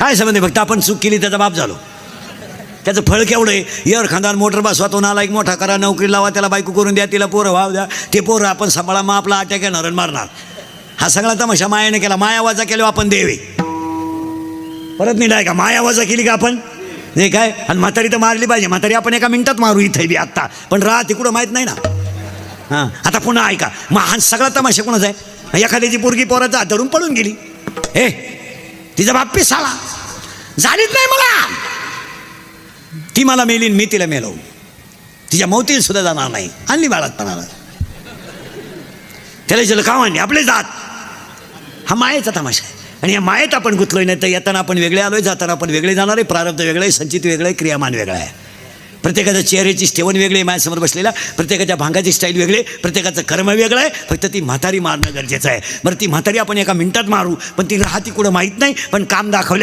काय संबंध आहे? फक्त आपण चूक केली त्याचा बाप झालो. त्याचं फळ केवढं आहे? एअर खानदान मोटर बसवा, तो नाला एक मोठा करा, नोकरी लावा, त्याला बायको करून द्या, तिला पोरं व्हाव द्या, ते पोरं आपण सांभाळा, मग आपला अटॅक येणार आणि मारणार. हा सगळा तमाशा मायाने केला. मायावाजा केला आपण देवे. परत नाही डाय का मायावाजा केली का आपण नाही काय? आणि म्हातारी तर मारली पाहिजे. म्हातारी आपण एका मिनिटात मारू इथे बी आत्ता, पण राहते कुठं माहीत नाही ना. हां, आता पुन्हा ऐका, मग हा सगळा तमाशा कोणाचा आहे? एखाद्याची पोरगी पोराचा हात धरून पळून गेली, हे तिचा बाप पिसाला झालीच नाही मला, ती मला मेलीन, मी तिला मेलो, तिच्या मौतीला सुद्धा जाणार नाही. आणली बाळातपणाला, त्याला विचारलं का आणली? आपले जात. हा मायेचा तमाशा आहे. आणि या मायेत आपण गुंतलोय. नाही तर येताना आपण वेगळे आलोय, जाताना आपण वेगळे जाणार आहे. प्रारब्ध वेगळं आहे, संचित वेगळं आहे, क्रियामान वेगळं आहे. प्रत्येकाच्या चेहऱ्याची ठेवण वेगळी आहे माझ्यासमोर बसलेला, प्रत्येकाच्या भांगाची स्टाईल वेगळी आहे, प्रत्येकाचं कर्म वेगळं आहे. फक्त ती म्हातारी मारणं गरजेचं आहे. बरं, ती म्हातारी आपण एका मिनिटात मारू, पण ती राहती कुठं माहीत नाही, पण काम दाखवलं